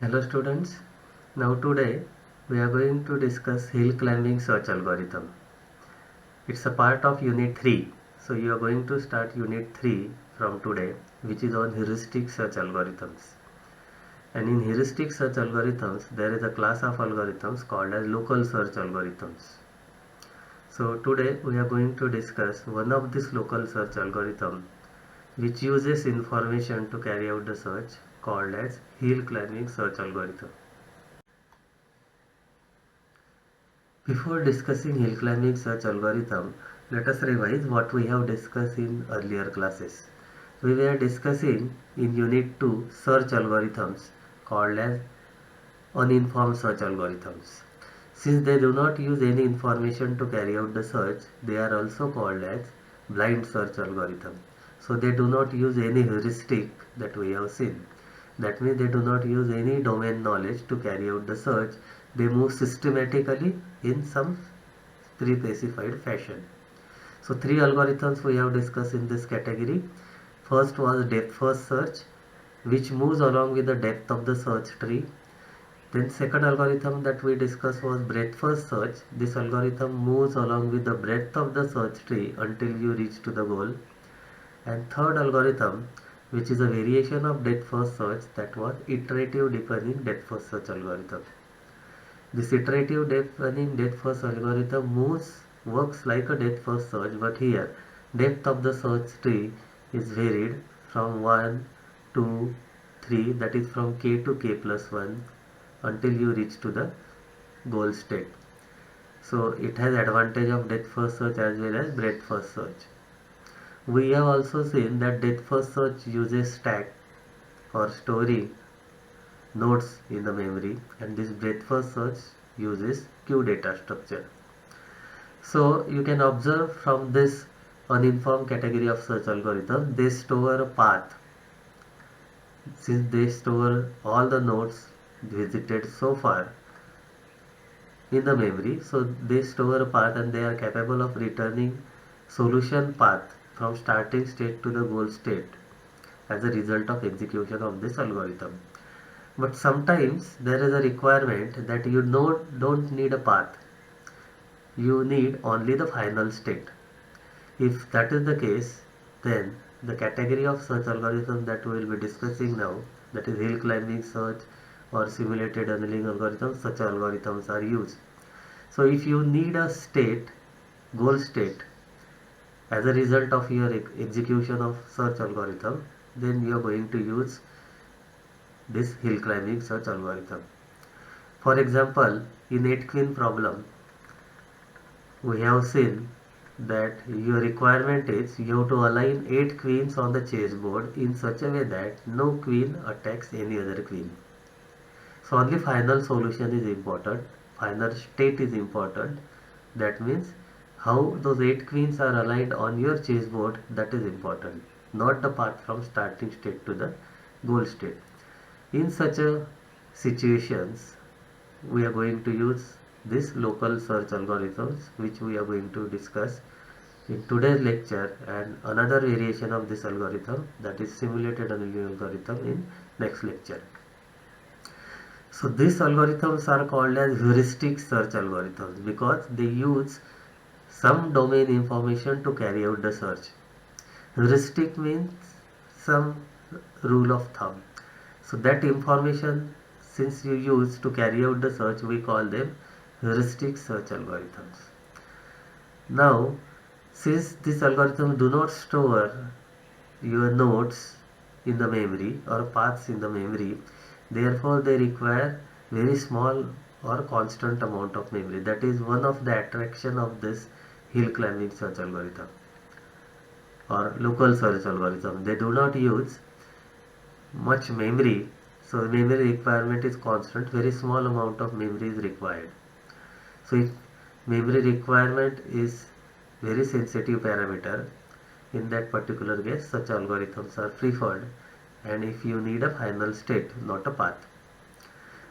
Hello students, now today we are going to discuss hill climbing search algorithm. It's a part of unit 3. So you are going to start unit 3 from today, which is on heuristic search algorithms. And in heuristic search algorithms there is a class of algorithms called as local search algorithms. So today we are going to discuss one of this local search algorithm which uses information to carry out the search called as hill climbing search algorithm. Before discussing hill climbing search algorithm, let us revise what we have discussed in earlier classes. We were discussing in unit 2 search algorithms called as uninformed search algorithms. Since they do not use any information to carry out the search, they are also called as blind search algorithm. So they do not use any heuristic that we have seen. That means they do not use any domain knowledge to carry out the search. They move systematically in some pre-specified fashion. So three algorithms we have discussed in this category. First was depth first search, which moves along with the depth of the search tree. Then second algorithm that we discussed was breadth first search. This algorithm moves along with the breadth of the search tree until you reach to the goal. And third algorithm, which is a variation of depth first search, that was iterative deepening depth first search algorithm. This iterative deepening depth first algorithm works like a depth first search, but here depth of the search tree is varied from 1, 2, 3, that is from k to k plus 1 until you reach to the goal state. So it has advantage of depth first search as well as breadth first search. We have also seen that depth first search uses stack or storing nodes in the memory, and this breadth first search uses queue data structure. So you can observe from this uninformed category of search algorithm, they store a path. Since they store all the nodes visited so far in the memory, so they store a path and they are capable of returning solution path from starting state to the goal state as a result of execution of this algorithm. But sometimes there is a requirement that you don't need a path, you need only the final state. If that is the case, then the category of search algorithm that we will be discussing now, that is hill climbing search or simulated annealing algorithms, such algorithms are used. So if you need a state, goal state, as a result of your execution of search algorithm, then you are going to use this hill climbing search algorithm. For example, in 8 queen problem, we have seen that your requirement is you have to align 8 queens on the chessboard in such a way that no queen attacks any other queen. So only final solution is important, final state is important. That means how those 8 queens are aligned on your chessboard, that is important, not the path from starting state to the goal state. In such a situations, we are going to use this local search algorithms, which we are going to discuss in today's lecture, and another variation of this algorithm, that is simulated annealing algorithm, in next lecture. So these algorithms are called as heuristic search algorithms because they use some domain information to carry out the search. Heuristic means some rule of thumb. So that information, since you use to carry out the search, we call them heuristic search algorithms. Now, since these algorithms do not store your nodes in the memory or paths in the memory, therefore they require very small or constant amount of memory. That is one of the attraction of this hill climbing search algorithm or local search algorithm. They do not use much memory, so memory requirement is constant, very small amount of memory is required. So if memory requirement is very sensitive parameter, in that particular case such algorithms are preferred, and if you need a final state, not a path.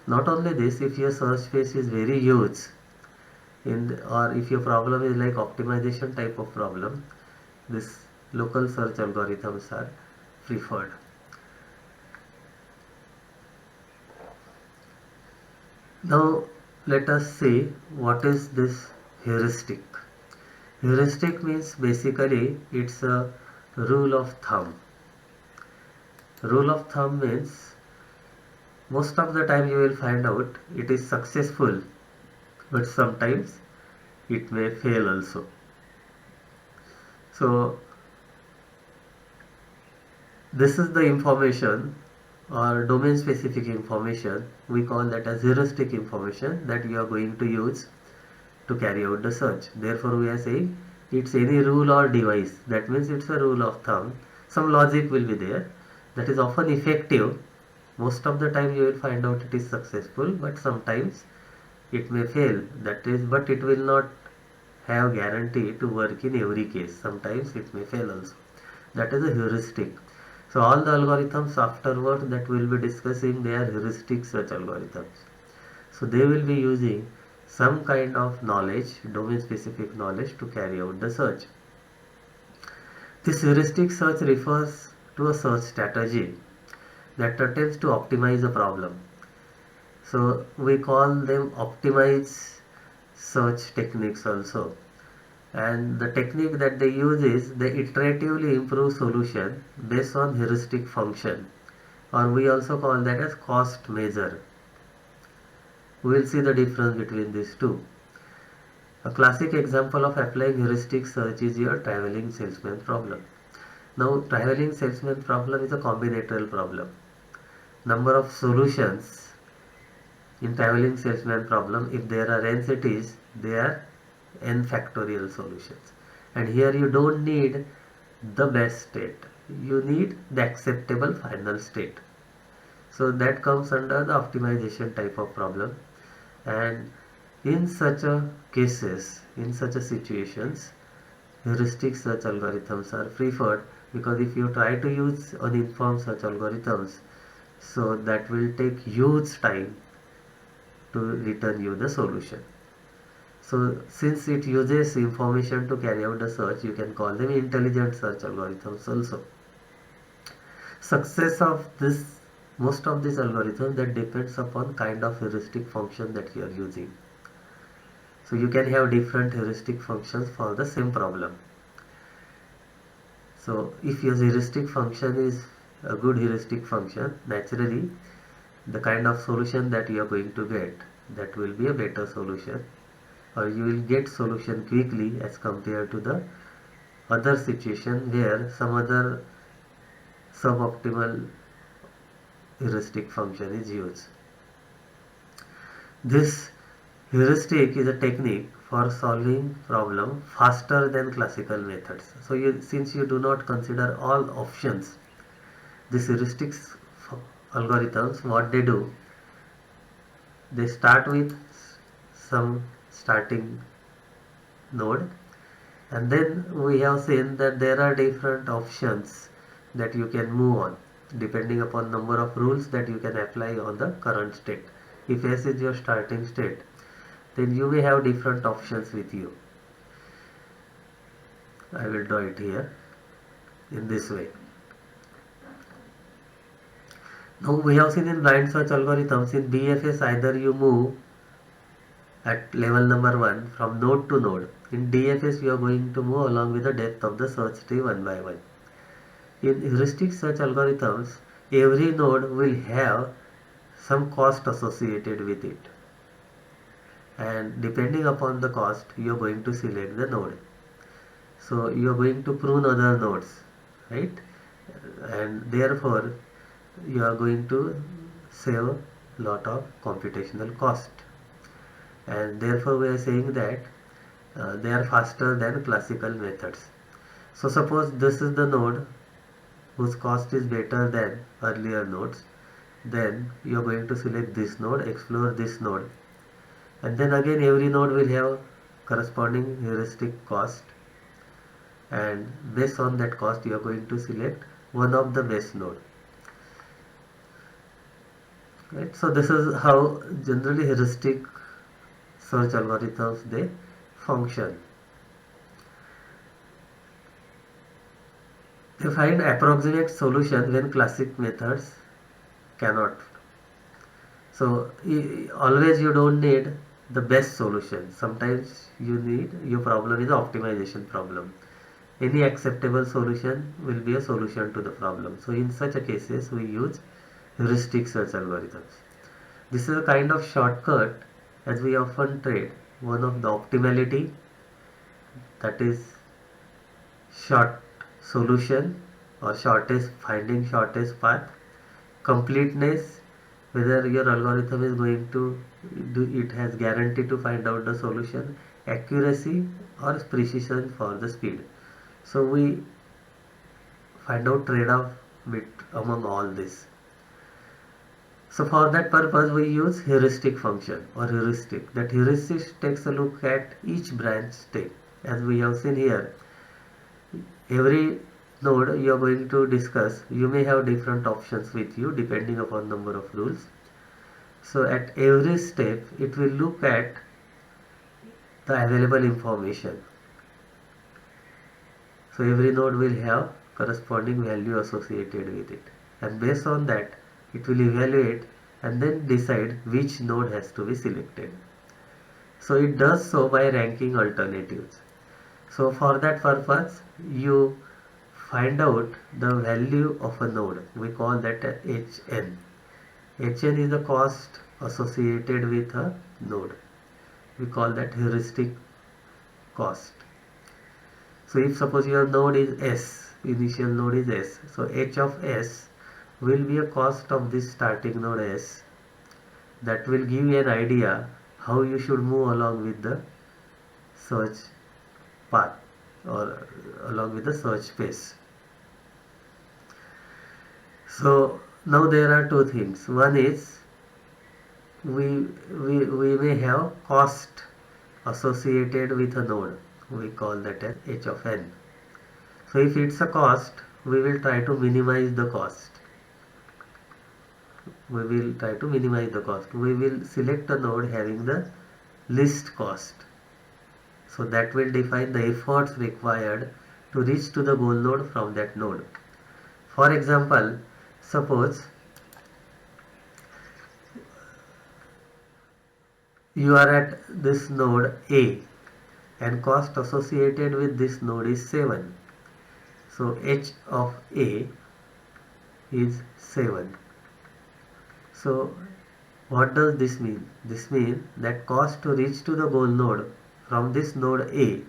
Not only this, if your search space is very huge or if your problem is like optimization type of problem, this local search algorithms are preferred. Now let us see what is this heuristic. Heuristic means basically it's a rule of thumb. Rule of thumb means most of the time you will find out it is successful, but sometimes it may fail also. So this is the information or domain specific information, we call that as heuristic information that you are going to use to carry out the search. Therefore we are saying it's any rule or device, that means it's a rule of thumb. Some logic will be there that is often effective. Most of the time you will find out it is successful, but sometimes it may fail, that is, but it will not have guarantee to work in every case. Sometimes it may fail also. That is a heuristic. So all the algorithms afterward that we will be discussing, they are heuristic search algorithms. So they will be using some kind of knowledge, domain specific knowledge, to carry out the search. This heuristic search refers to a search strategy that attempts to optimize a problem. So we call them optimize search techniques also. And the technique that they use is they iteratively improve solution based on heuristic function, or we also call that as cost measure. We will see the difference between these two. A classic example of applying heuristic search is your traveling salesman problem. Now traveling salesman problem is a combinatorial problem. Number of solutions in traveling salesman problem, if there are n cities, they are n factorial solutions. And here you don't need the best state, you need the acceptable final state. So that comes under the optimization type of problem. And in such a cases, in such a situations, heuristic search algorithms are preferred, because if you try to use uninformed search algorithms, so that will take huge time to return you the solution. So since it uses information to carry out the search, you can call them intelligent search algorithms also. Success of this, most of these algorithms, that depends upon kind of heuristic function that you are using. So you can have different heuristic functions for the same problem. So if your heuristic function is a good heuristic function, naturally the kind of solution that you are going to get, that will be a better solution, or you will get solution quickly as compared to the other situation where some other suboptimal heuristic function is used. This heuristic is a technique for solving problem faster than classical methods. So since you do not consider all options, these heuristics algorithms, what they do, they start with some starting node, and then we have seen that there are different options that you can move on depending upon number of rules that you can apply on the current state. If S is your starting state, then you may have different options with you. I will draw it here in this way. Now we have seen in blind search algorithms, in BFS either you move at level number 1 from node to node. In DFS you are going to move along with the depth of the search tree one by one. In heuristic search algorithms, every node will have some cost associated with it, and depending upon the cost you are going to select the node. So you are going to prune other nodes, right? And therefore you are going to save lot of computational cost, and therefore we are saying that they are faster than classical methods. So suppose this is the node whose cost is better than earlier nodes, then you are going to select this node, explore this node, and then again every node will have corresponding heuristic cost, and based on that cost you are going to select one of the best node. Right? So this is how generally heuristic search algorithms they function. They find approximate solution when classic methods cannot. So always you don't need the best solution. Sometimes you need, your problem is an optimization problem. Any acceptable solution will be a solution to the problem. So in such a cases we use heuristic search algorithms. This is a kind of shortcut as we often trade one of the optimality, that is short solution or shortest, finding shortest path, completeness, whether your algorithm is going to do, it has guarantee to find out the solution, accuracy or precision for the speed. So we find out trade-off among all this. So for that purpose we use heuristic function or heuristic. That heuristic takes a look at each branch state. As we have seen here, every node you are going to discuss, you may have different options with you depending upon number of rules. So at every step it will look at the available information. So every node will have corresponding value associated with it, and based on that it will evaluate and then decide which node has to be selected. So it does so by ranking alternatives. So for that purpose you find out the value of a node. We call that a Hn. Hn is the cost associated with a node. We call that heuristic cost. So if suppose your node is S, initial node is S, so H of S will be a cost of this starting node S. That will give you an idea how you should move along with the search path or along with the search space. So now there are two things. One is we may have cost associated with a node. We call that as H of n. So if it's a cost, we will try to minimize the cost. We will try to minimize the cost. We will select a node having the least cost. So that will define the efforts required to reach to the goal node from that node. For example, suppose you are at this node A and cost associated with this node is 7. So H of A is 7. So what does this mean? This means that cost to reach to the goal node from this node A,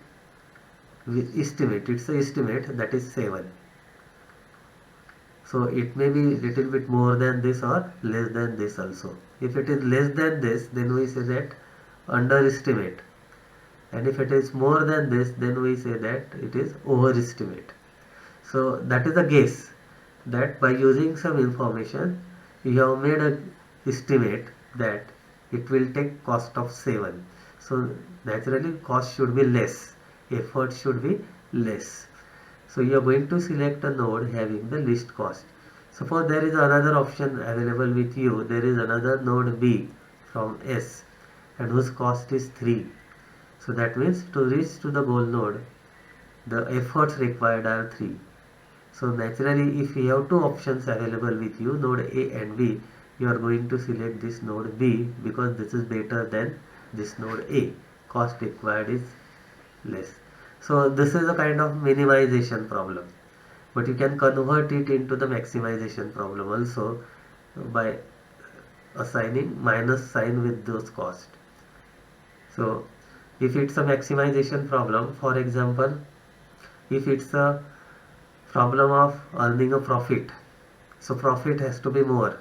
we estimate, it's an estimate, that is 7. So it may be little bit more than this or less than this also. If it is less than this, then we say that underestimate, and if it is more than this, then we say that it is overestimate. So that is a guess, that by using some information you have made a estimate that it will take cost of 7. So naturally cost should be less, effort should be less. So you are going to select a node having the least cost. Suppose there is another option available with you. There is another node B from S and whose cost is 3. So that means to reach to the goal node, the efforts required are 3. So naturally if you have two options available with you, node A and B, you are going to select this node B because this is better than this node A. Cost required is less. So this is a kind of minimization problem, but you can convert it into the maximization problem also by assigning minus sign with those costs. So if it's a maximization problem, for example, if it's a problem of earning a profit, so profit has to be more,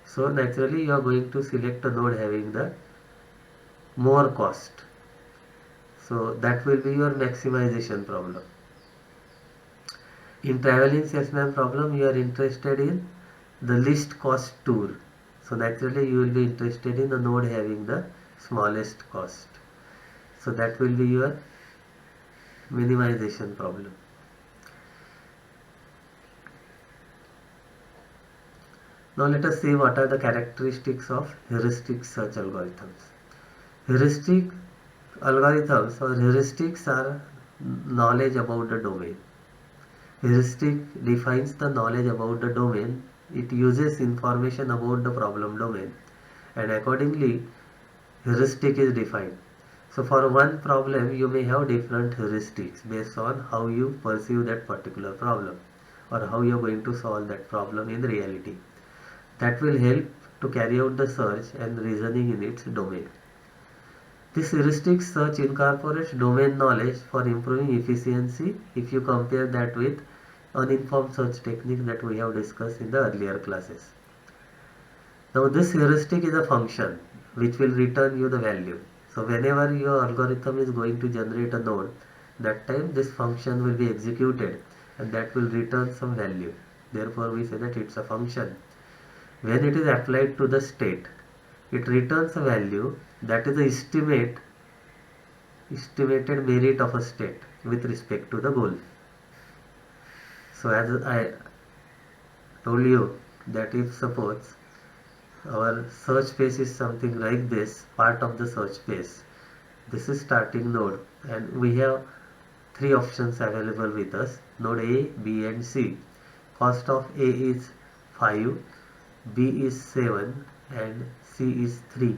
so naturally you are going to select a node having the more cost. So that will be your maximization problem. In traveling salesman problem, you are interested in the least cost tour. So naturally you will be interested in the node having the smallest cost. So that will be your minimization problem. Now let us see what are the characteristics of heuristic search algorithms. Heuristic algorithms or heuristics are knowledge about the domain. Heuristic defines the knowledge about the domain. It uses information about the problem domain and accordingly heuristic is defined. So for one problem you may have different heuristics based on how you perceive that particular problem or how you are going to solve that problem in reality. That will help to carry out the search and reasoning in its domain. This heuristic search incorporates domain knowledge for improving efficiency if you compare that with uninformed search technique that we have discussed in the earlier classes. Now this heuristic is a function which will return you the value. So whenever your algorithm is going to generate a node, that time this function will be executed and that will return some value. Therefore we say that it's a function. When it is applied to the state, it returns a value that is the estimated merit of a state with respect to the goal. So as I told you that if suppose our search space is something like this, part of the search space, this is starting node and we have three options available with us, node A, B and C. Cost of A is 5, B is 7 and C is 3.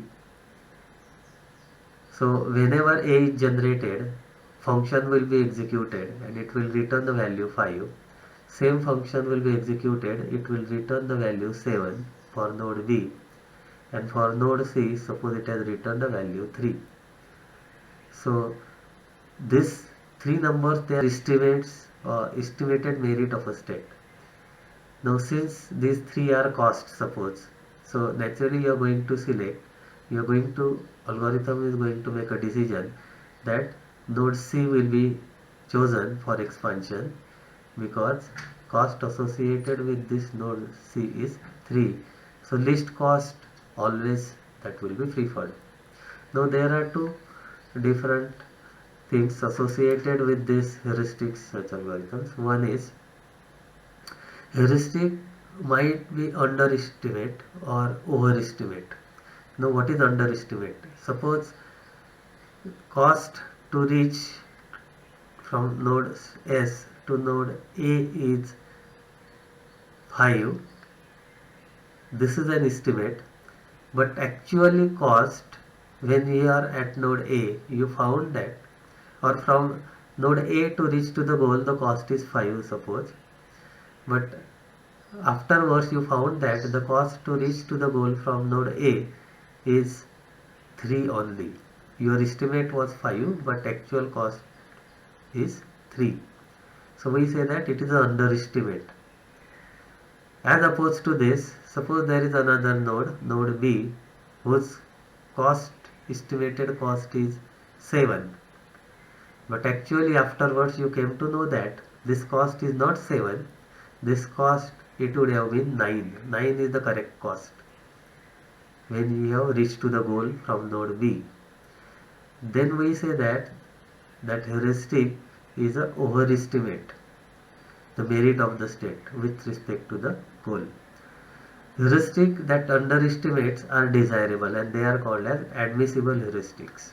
So whenever A is generated, function will be executed and it will return the value 5. Same function will be executed, it will return the value 7 for node B, and for node C suppose it has returned the value 3. So this three numbers, they are estimated merit of a state. Now since these three are cost suppose, so naturally you are going to select, algorithm is going to make a decision that node C will be chosen for expansion because cost associated with this node C is 3. So least cost always that will be preferred. Now there are two different things associated with this heuristic search algorithms. One is heuristic might be underestimate or overestimate. Now what is underestimate? Suppose cost to reach from node S to node A is 5. This is an estimate, but actually cost when we are at node A, you found that, or from node A to reach to the goal the cost is 5 suppose, but afterwards you found that the cost to reach to the goal from node A is 3 only. Your estimate was 5 but actual cost is 3. So we say that it is an underestimate. As opposed to this, suppose there is another node B, whose estimated cost is 7. But actually afterwards you came to know that this cost is not 7, this cost it would have been 9. 9 is the correct cost when we have reached to the goal from node B. Then we say that heuristic is a overestimate the merit of the state with respect to the goal. Heuristic that underestimates are desirable and they are called as admissible heuristics.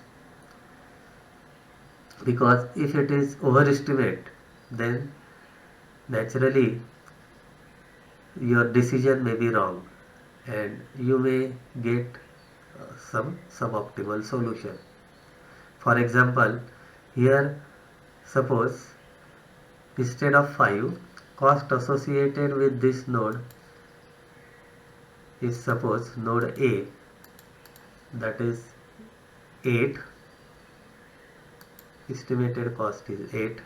Because if it is overestimate, then naturally your decision may be wrong and you may get some suboptimal solution. For example, here suppose instead of 5, cost associated with this node is suppose node A, that is 8, estimated cost is 8,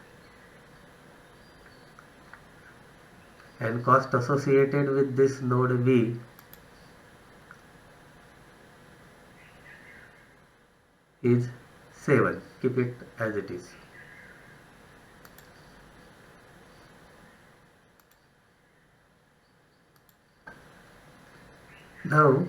and cost associated with this node B is 7. Keep it as it is. Now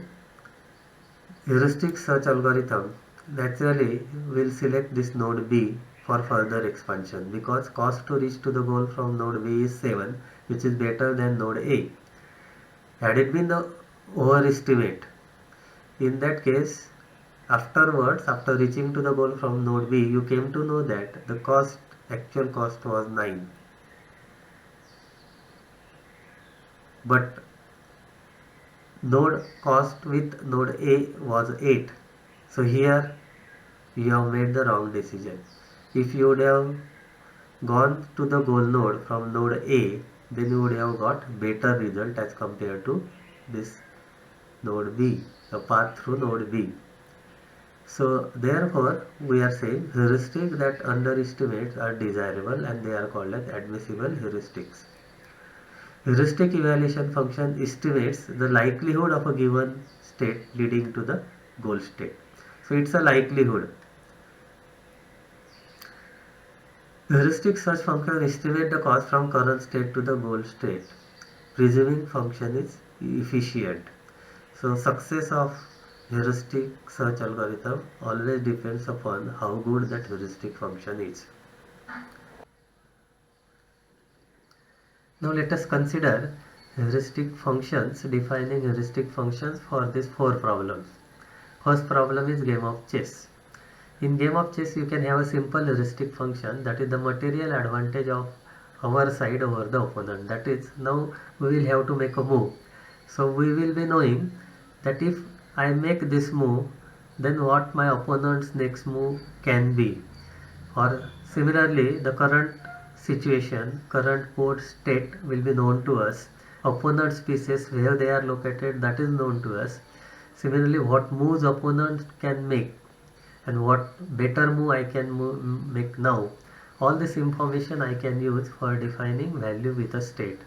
heuristic search algorithm naturally will select this node B for further expansion because cost to reach to the goal from node B is 7, which is better than node A. Had it been the overestimate, in that case afterwards, after reaching to the goal from node B, you came to know that the actual cost was 9. But node cost with node A was 8. So here you have made the wrong decision. If you would have gone to the goal node from node A, then you would have got better result as compared to this node B, the path through node B. So therefore we are saying heuristic that underestimates are desirable and they are called as admissible heuristics. Heuristic evaluation function estimates the likelihood of a given state leading to the goal state. So it's a likelihood. Heuristic search function estimates the cost from current state to the goal state, presuming function is efficient. So success of heuristic search algorithm always depends upon how good that heuristic function is. Now let us consider heuristic functions, defining heuristic functions for these 4 problems. First problem is game of chess. In game of chess you can have a simple heuristic function, that is the material advantage of our side over the opponent. That is, now we will have to make a move. So we will be knowing that if I make this move, then what my opponent's next move can be. Or similarly, the current situation, current board state will be known to us. Opponent's pieces, where they are located, that is known to us. Similarly, what moves opponent can make and what better move I can make now. All this information I can use for defining value with a state.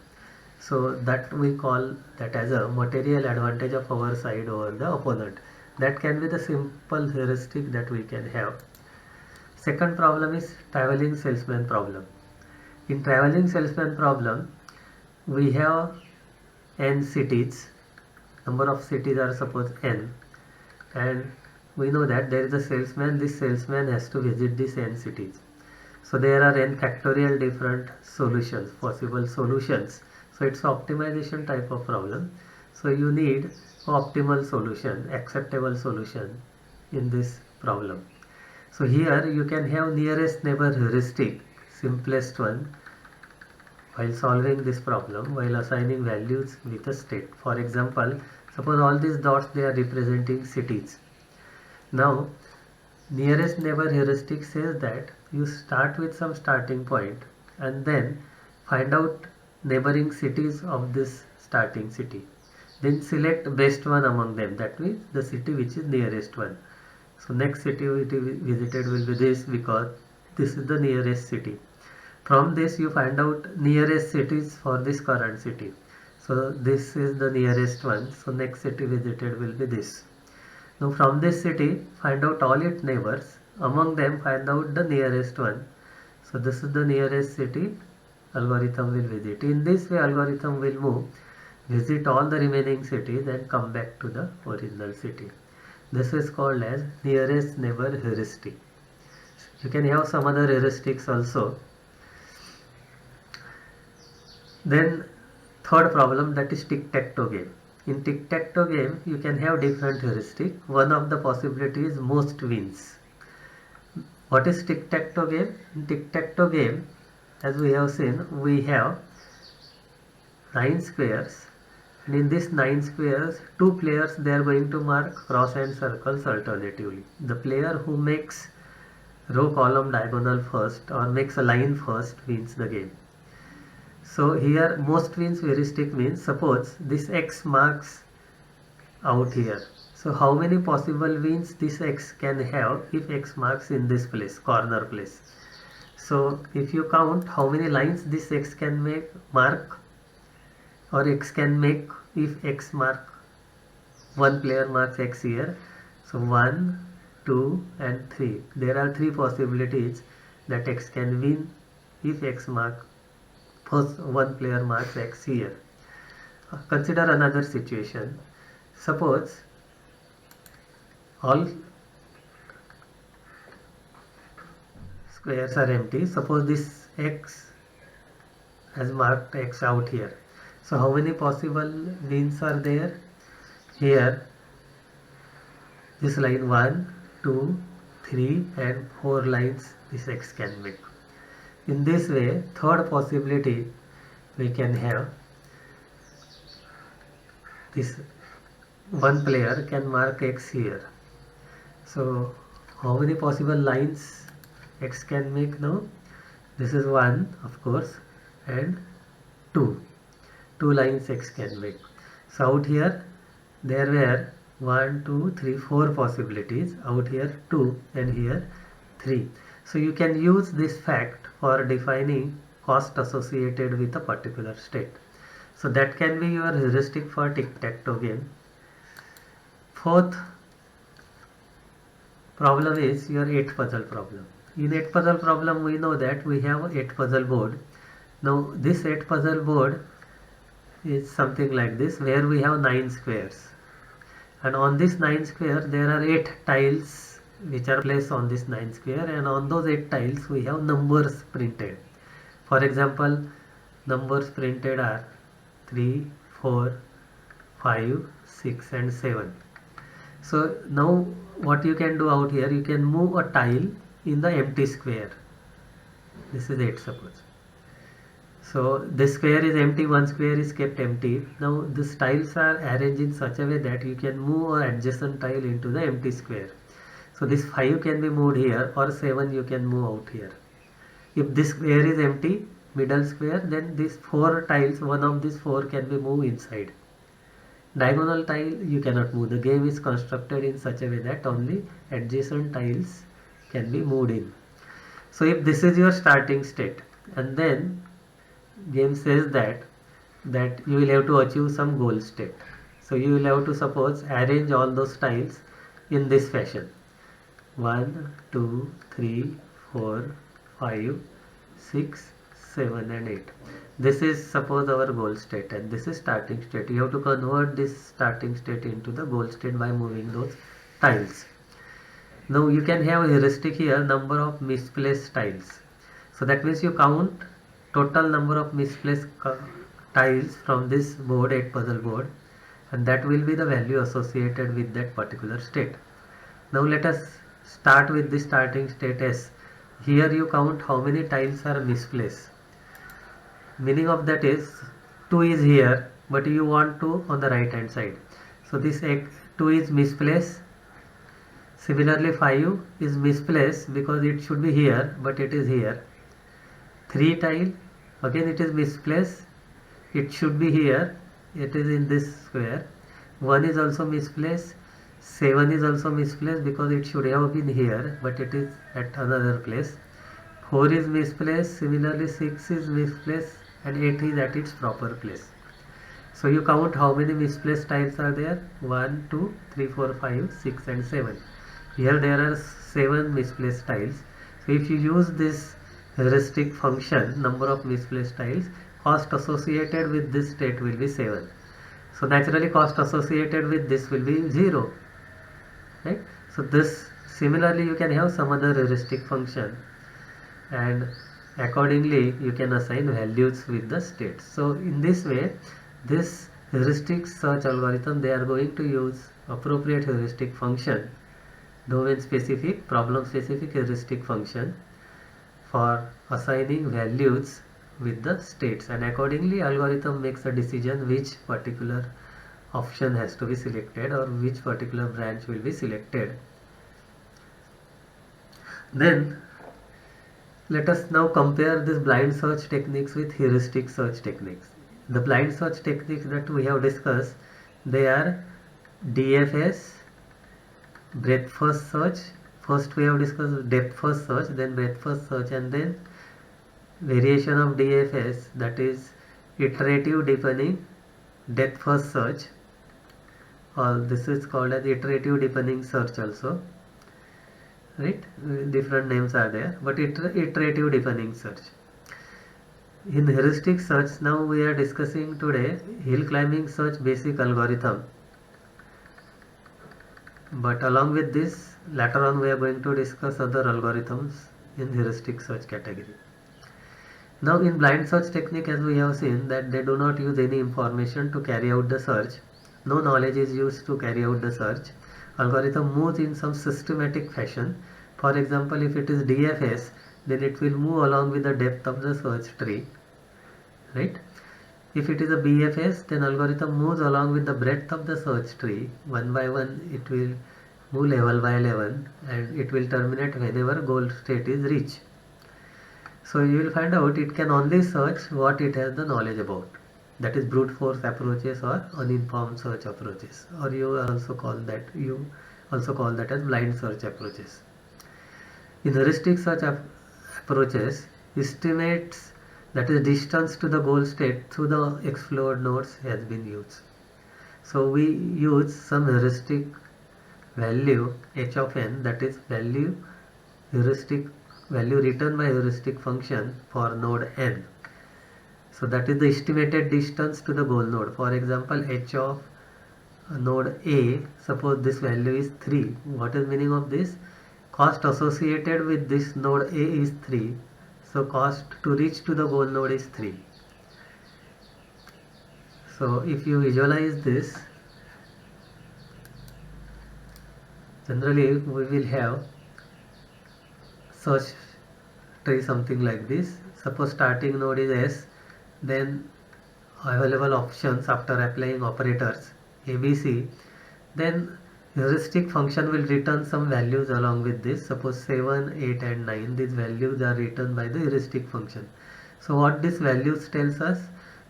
So that we call that as a material advantage of our side over the opponent. That can be the simple heuristic that we can have. Second problem is traveling salesman problem. In traveling salesman problem, we have n cities. Number of cities are suppose n, and we know that there is a salesman. This salesman has to visit these n cities. So there are n factorial different solutions, possible solutions. So it's optimization type of problem. So you need optimal solution, acceptable solution in this problem. So here you can have nearest neighbor heuristic, simplest one, while solving this problem, while assigning values with a state. For example, suppose all these dots, they are representing cities. Now nearest neighbor heuristic says that you start with some starting point and then find out neighboring cities of this starting city, then select best one among them, that means the city which is nearest one. So next city visited will be this, because this is the nearest city. From this you find out nearest cities for this current city. So this is the nearest one, so next city visited will be this. Now from this city find out all its neighbors, among them find out the nearest one. So this is the nearest city algorithm will visit. In this way algorithm will move, visit all the remaining cities and come back to the original city. This is called as nearest neighbor heuristic. You can have some other heuristics also. Then third problem, that is tic-tac-toe game. In tic-tac-toe game you can have different heuristic. One of the possibilities is most wins. What is tic-tac-toe game? In tic-tac-toe game, as we have seen, we have 9 squares, and in these 9 squares 2 players, they are going to mark cross and circles alternatively. The player who makes row, column, diagonal first or makes a line first wins the game. So here most wins heuristic means, suppose this x marks out here. So how many possible wins this x can have if x marks in this place, corner place. So if you count how many lines this x can mark or x can make if x mark, one player marks x here. So 1, 2 and 3. There are 3 possibilities that x can win if x mark, first one player marks x here. Consider another situation. Suppose all squares are empty. Suppose this x has marked x out here. So how many possible wins are there? Here this line 1, 2, 3 and 4 lines this x can make. In this way, third possibility we can have this one player can mark X here. So how many possible lines X can make now? This is 1 of course, and 2. 2 lines X can make. So out here there were 1, 2, 3, 4 possibilities. Out here 2 and here 3. So you can use this fact for defining cost associated with a particular state. So that can be your heuristic for tic-tac-toe game. Fourth problem is your 8 puzzle problem. In 8 puzzle problem we know that we have 8 puzzle board. Now this 8 puzzle board is something like this, where we have 9 squares, and on this 9 square there are 8 tiles which are placed on this 9 square, and on those 8 tiles we have numbers printed. For example, numbers printed are 3, 4, 5, 6 and 7. So now what you can do out here, you can move a tile in the empty square. This is 8 suppose. So this square is empty, one square is kept empty. Now these tiles are arranged in such a way that you can move an adjacent tile into the empty square. So this 5 can be moved here, or 7 you can move out here. If this square is empty, middle square, then these 4 tiles, one of these 4 can be moved inside. Diagonal tile you cannot move. The game is constructed in such a way that only adjacent tiles can be moved in. So if this is your starting state, and then game says that you will have to achieve some goal state. So you will have to suppose arrange all those tiles in this fashion: 1, 2, 3, 4, 5, 6, 7 and 8. This is suppose our goal state, and this is starting state. You have to convert this starting state into the goal state by moving those tiles. Now you can have a heuristic here, number of misplaced tiles. So that means you count total number of misplaced tiles from this board, 8 puzzle board, and that will be the value associated with that particular state. Now let us start with the starting state S. Here you count how many tiles are misplaced. Meaning of that is 2 is here, but you want 2 on the right hand side. So this 2 is misplaced. Similarly 5 is misplaced because it should be here, but it is here. 3 tile, again it is misplaced, it should be here, it is in this square. 1 is also misplaced. 7 is also misplaced because it should have been here, but it is at another place. 4 is misplaced, similarly 6 is misplaced, and 8 is at its proper place. So you count how many misplaced tiles are there: 1, 2, 3, 4, 5, 6 and 7. Here there are 7 misplaced tiles. So if you use this heuristic function, number of misplaced tiles, cost associated with this state will be 7. So naturally cost associated with this will be 0, right? So this, similarly you can have some other heuristic function, and accordingly you can assign values with the states. So in this way, this heuristic search algorithm, they are going to use appropriate heuristic function, domain specific, problem specific heuristic function, for assigning values with the states, and accordingly algorithm makes a decision which particular option has to be selected or which particular branch will be selected. Then let us now compare this blind search techniques with heuristic search techniques. The blind search techniques that we have discussed, they are DFS, breadth first search. First we have discussed depth first search, then breadth first search, and then variation of DFS, that is iterative deepening depth first search, or this is called as iterative deepening search also, right? Different names are there, but iterative deepening search. In heuristic search, now we are discussing today hill climbing search basic algorithm, but along with this, later on we are going to discuss other algorithms in heuristic search category. Now in blind search technique, as we have seen that they do not use any information to carry out the search, no knowledge is used to carry out the search. Algorithm moves in some systematic fashion. For example, if it is DFS, then it will move along with the depth of the search tree, right? If it is a BFS, then algorithm moves along with the breadth of the search tree. One by one, it will move level by level, and it will terminate whenever goal state is reached. So you will find out it can only search what it has the knowledge about. That is brute force approaches or uninformed search approaches, or you also call that as blind search approaches. In heuristic search approaches, estimates, that is distance to the goal state through the explored nodes, has been used. So we use some heuristic value h of n, that is value written by heuristic function for node n. So that is the estimated distance to the goal node. For example, h of node A, suppose this value is 3. What is meaning of this? Cost associated with this node A is 3. So cost to reach to the goal node is 3. So if you visualize this, generally we will have search tree something like this. Suppose starting node is S, then available options after applying operators ABC, then heuristic function will return some values along with this. Suppose 7, 8 and 9, these values are written by the heuristic function. So what this values tells us?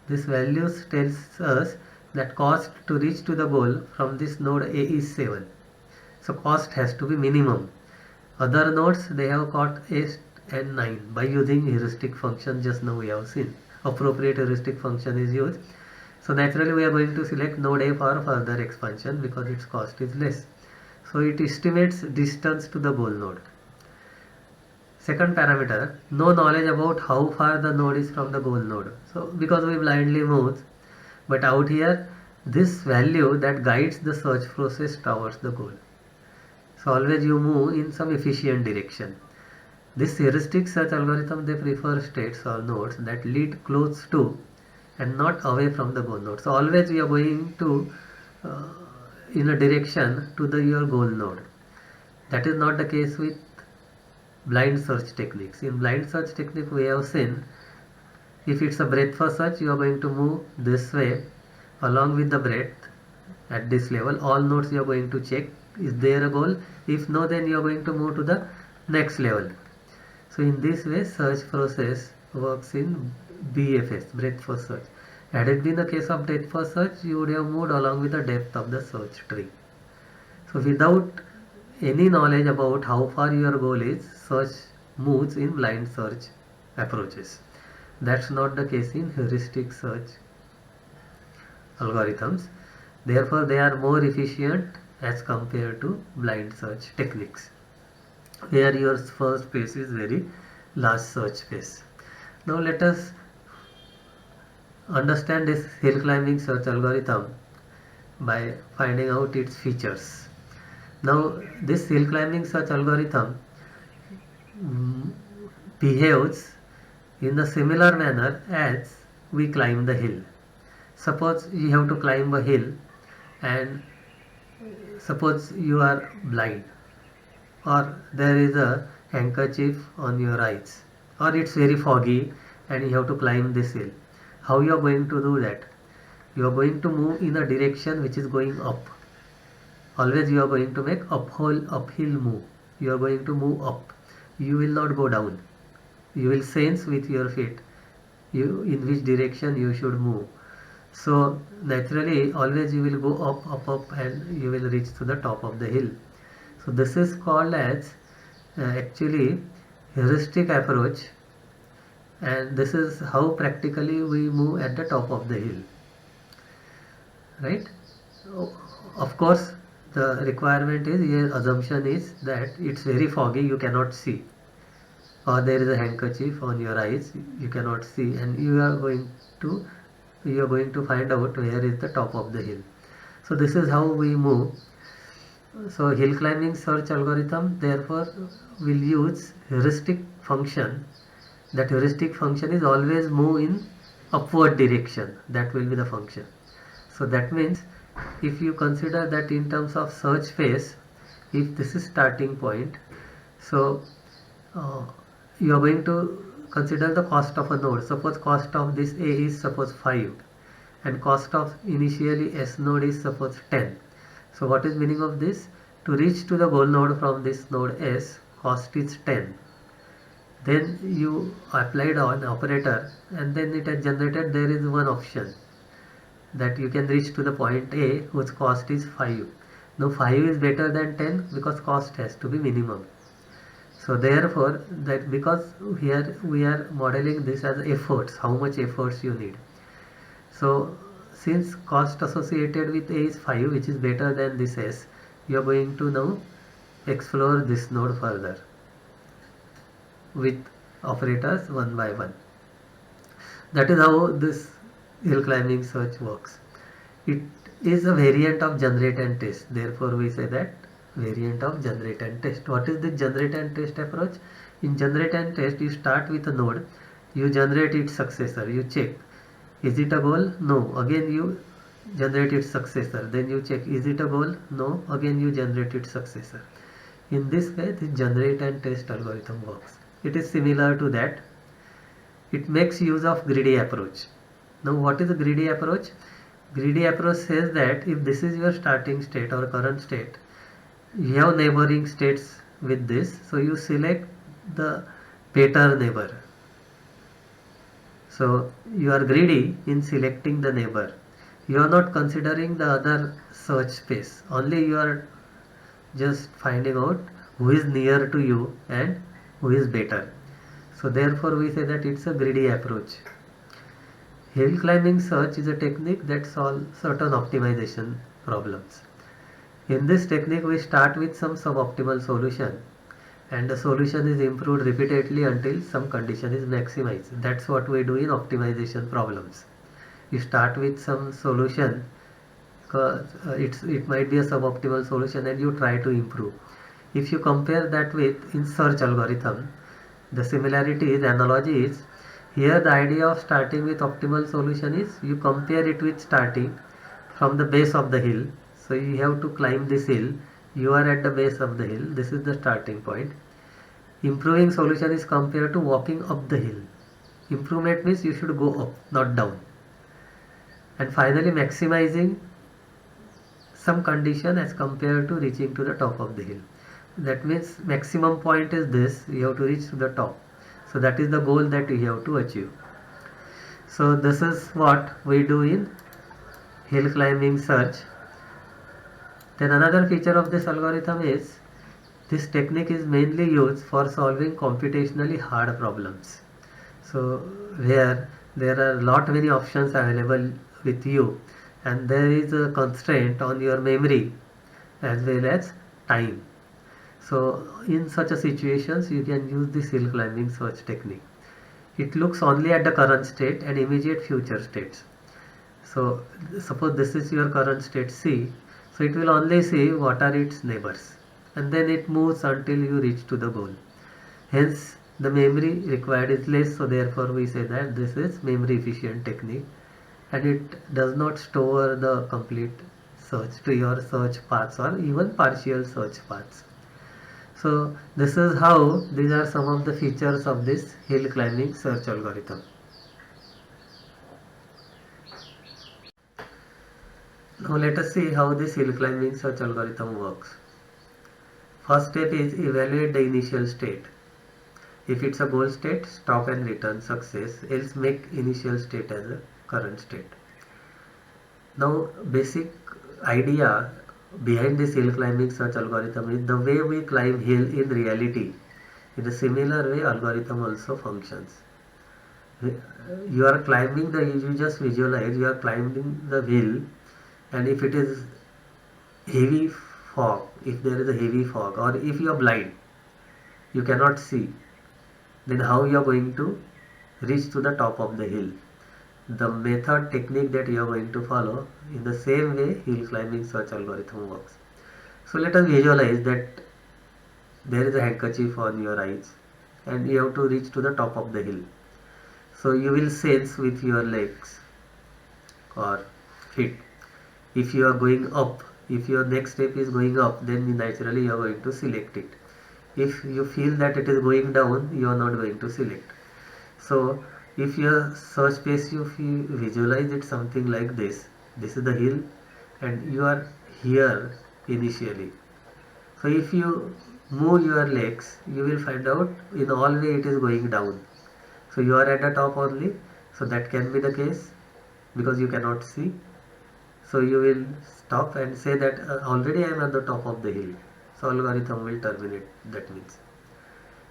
This values tells us that cost to reach to the goal from this node A is 7. So cost has to be minimum. Other nodes, they have got 8 and 9 by using heuristic function. Just now we have seen appropriate heuristic function is used. So naturally we are going to select node A for further expansion because its cost is less. So it estimates distance to the goal node. Second parameter, no knowledge about how far the node is from the goal node. So because we blindly move, but out here this value that guides the search process towards the goal. So always you move in some efficient direction. This heuristic search algorithm, they prefer states or nodes that lead close to and not away from the goal node. So always we are going to in a direction to your goal node. That is not the case with blind search techniques. In blind search technique we have seen, if it's a breadth first search, you are going to move this way along with the breadth at this level. All nodes you are going to check, is there a goal? If no, then you are going to move to the next level. So in this way search process works in BFS, breadth first search. Had it been the case of depth first search, you would have moved along with the depth of the search tree. So without any knowledge about how far your goal is, search moves in blind search approaches. That's not the case in heuristic search algorithms. Therefore they are more efficient as compared to blind search techniques, where your first space is very large search space. Now let us understand this hill climbing search algorithm by finding out its features. Now this hill climbing search algorithm behaves in a similar manner as we climb the hill. Suppose you have to climb a hill and suppose you are blind, or there is a handkerchief on your eyes, or it's very foggy and you have to climb this hill. How you are going to do that? You are going to move in a direction which is going up. Always you are going to make uphill move. You are going to move up. You will not go down. You will sense with your feet in which direction you should move. So naturally always you will go up and you will reach to the top of the hill. So this is called as actually heuristic approach, and this is how practically we move at the top of the hill, right? Of course the requirement is, your assumption is that it's very foggy, you cannot see, or there is a handkerchief on your eyes, you cannot see, and you are going to find out where is the top of the hill. So this is how we move. So hill climbing search algorithm therefore will use heuristic function. That heuristic function is always move in upward direction. That will be the function. So that means if you consider that in terms of search phase, if this is starting point, so you are going to consider the cost of a node. Suppose cost of this A is suppose 5. and cost of initially S node is suppose 10. So what is meaning of this? To reach to the goal node from this node S, cost is 10. Then you applied an operator and then it has generated, there is one option that you can reach to the point A whose cost is 5. Now 5 is better than 10 because cost has to be minimum. So therefore, that because here we are modeling this as efforts, how much efforts you need. So since cost associated with A is 5, which is better than this S, you are going to now explore this node further with operators one by one. That is how this hill climbing search works. It is a variant of generate and test. Therefore, we say that variant of generate and test. What is the generate and test approach? In generate and test, you start with a node, you generate its successor, you check, is it a goal? No. Again you generate its successor. Then you check, is it a goal? No. Again you generate its successor. In this way, the generate and test algorithm works. It is similar to that. It makes use of greedy approach. Now what is a greedy approach? Greedy approach says that if this is your starting state or current state, you have neighboring states with this, so you select the better neighbor. So you are greedy in selecting the neighbor. You are not considering the other search space. Only you are just finding out who is near to you and who is better. So therefore we say that it's a greedy approach. Hill climbing search is a technique that solves certain optimization problems. In this technique we start with some suboptimal solution and the solution is improved repeatedly until some condition is maximized. That's what we do in optimization problems. You start with some solution because it might be a suboptimal solution and you try to improve. If you compare that with in search algorithm, the similarity is, analogy is, here the idea of starting with optimal solution is you compare it with starting from the base of the hill. So you have to climb this hill, you are at the base of the hill, this is the starting point. Improving solution is compared to walking up the hill. Improvement means you should go up, not down. And finally maximizing some condition as compared to reaching to the top of the hill. That means maximum point is this, you have to reach to the top. So that is the goal that you have to achieve. So this is what we do in hill climbing search. Then another feature of this algorithm is this technique is mainly used for solving computationally hard problems. So where there are lot many options available with you and there is a constraint on your memory as well as time. So in such a situations you can use this hill climbing search technique. It looks only at the current state and immediate future states. So suppose this is your current state C, so it will only see what are its neighbors and then it moves until you reach to the goal. Hence the memory required is less, so therefore we say that this is memory efficient technique and it does not store the complete search tree or search paths or even partial search paths. So this is how, these are some of the features of this hill climbing search algorithm. Now let us see how this hill climbing search algorithm works. First step is evaluate the initial state. If it's a goal state, stop and return success, else make initial state as a current state. Now basic idea behind this hill climbing search algorithm is the way we climb hill in reality. In a similar way algorithm also functions. You are climbing the, you just visualize you are climbing the hill and if it is heavy fog, if there is a heavy fog or if you are blind, you cannot see, then how you are going to reach to the top of the hill? The method technique that you are going to follow, in the same way hill climbing search algorithm works. So let us visualize that there is a handkerchief on your eyes and you have to reach to the top of the hill. So you will sense with your legs or feet. If you are going up, if your next step is going up, then naturally you are going to select it. If you feel that it is going down, you are not going to select. So If your search space, if you visualize it something like this is the hill and you are here initially. So if you move your legs, you will find out in all way it is going down. So you are at the top only. So that can be the case because you cannot see. So you will stop and say that already I am at the top of the hill. So algorithm will terminate. That means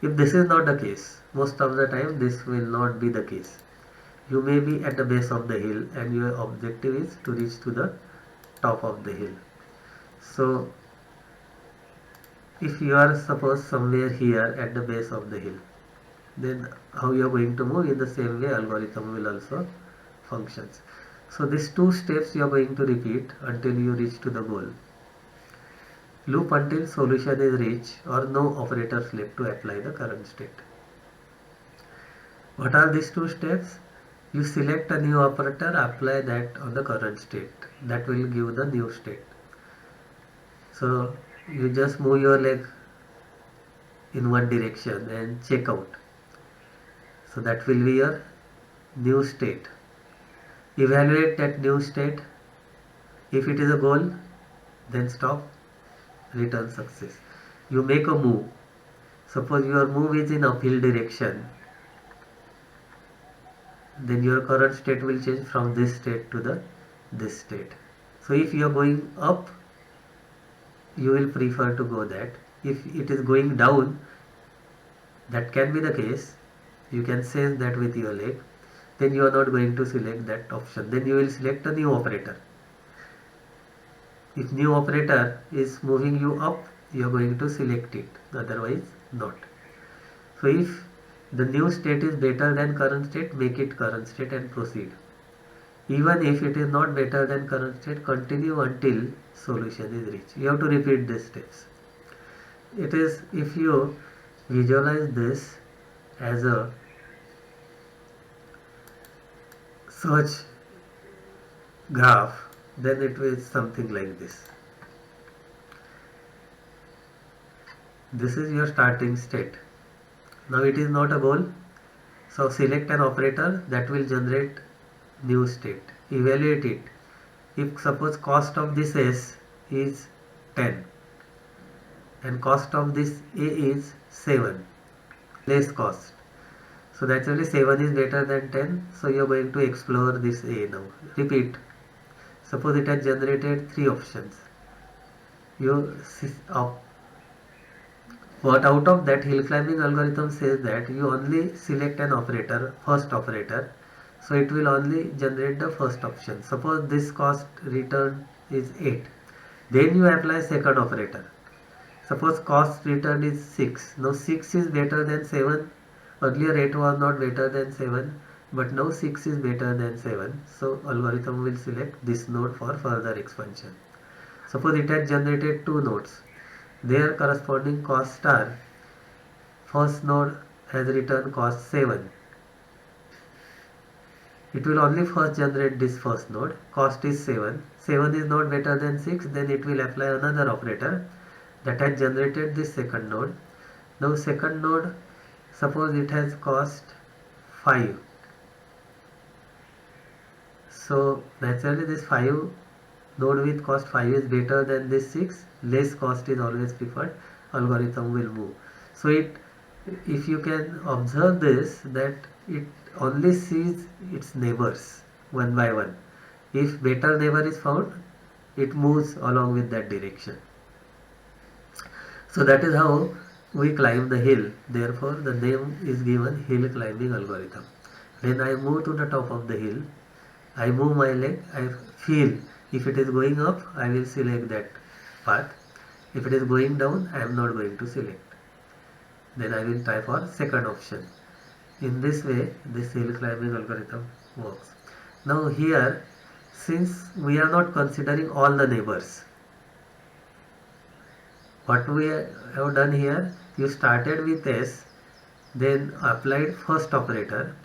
if this is not the case, most of the time this will not be the case. You may be at the base of the hill and your objective is to reach to the top of the hill. So if you are suppose somewhere here at the base of the hill, then how you are going to move? In the same way algorithm will also functions. So these two steps you are going to repeat until you reach to the goal. Loop until solution is reached or no operators left to apply the current state. What are these two steps? You select a new operator, apply that on the current state. That will give the new state. So you just move your leg in one direction and check out. So that will be your new state. Evaluate that new state. If it is a goal, then stop, return success. You make a move. Suppose your move is in uphill direction, then your current state will change from this state to this state. So if you are going up, you will prefer to go that. If it is going down, that can be the case. You can sense that with your leg. Then you are not going to select that option. Then you will select a new operator. If new operator is moving you up, you are going to select it. Otherwise, not. So if the new state is better than current state, make it current state and proceed. Even if it is not better than current state, continue until solution is reached. You have to repeat these steps. It is, if you visualize this as a search graph, then it is something like this. This is your starting state. Now it is not a goal. So select an operator that will generate new state. Evaluate it. If suppose cost of this S is 10 and cost of this A is 7, less cost. So naturally 7 is better than 10. So you are going to explore this A now. Repeat. Suppose it has generated 3 options. But out of that, hill climbing algorithm says that you only select an operator, first operator. So it will only generate the first option. Suppose this cost return is 8. Then you apply second operator. Suppose cost return is 6. Now 6 is better than 7. Earlier 8 was not better than 7. But now 6 is better than 7. So algorithm will select this node for further expansion. Suppose it has generated 2 nodes. Their corresponding costs are, first node has returned cost 7. It will only first generate this first node. Cost is 7. 7 is not better than 6. Then it will apply another operator that has generated this second node. Now second node, suppose it has cost 5. So naturally this 5 node with cost 5 is better than this 6. Less cost is always preferred. Algorithm will move. So if you can observe this, that it only sees its neighbors one by one. If better neighbor is found, it moves along with that direction. So that is how we climb the hill. Therefore the name is given hill climbing algorithm. Then I move to the top of the hill. I move my leg. I feel if it is going up, I will select that path. If it is going down, I am not going to select. Then I will try for second option. In this way, this hill climbing algorithm works. Now here, since we are not considering all the neighbors, what we have done here, you started with S, then applied first operator,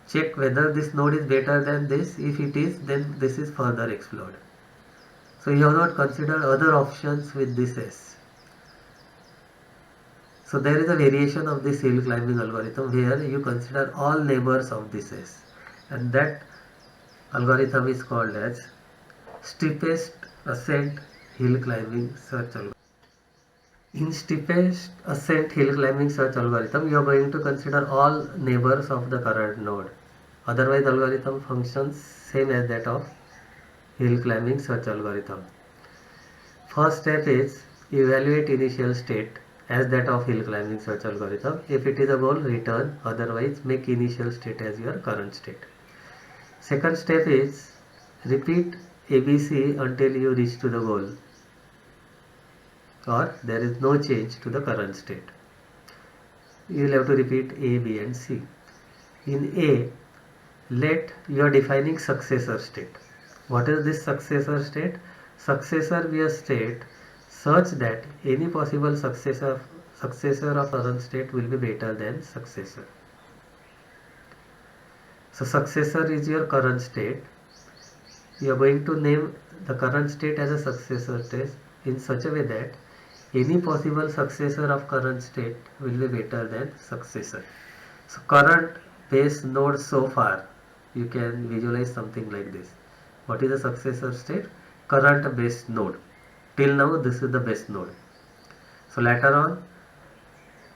check whether this node is better than this. If it is, then this is further explored. So you have not considered other options with this S. So there is a variation of this hill climbing algorithm where you consider all neighbors of this S, and that algorithm is called as steepest ascent hill climbing search algorithm. In steepest ascent hill climbing search algorithm, you are going to consider all neighbors of the current node. Otherwise, algorithm functions same as that of hill climbing search algorithm. First step is evaluate initial state as that of hill climbing search algorithm. If it is a goal, return. Otherwise, make initial state as your current state. Second step is repeat ABC until you reach to the goal, or there is no change to the current state. You will have to repeat A, B and C. In A, let you are defining successor state. What is this successor state? Successor be a state such that any possible successor of current state will be better than successor. So successor is your current state. You are going to name the current state as a successor state in such a way that any possible successor of current state will be better than successor. So current base node so far, you can visualize something like this. What is the successor state? Current base node. Till now this is the base node. So later on,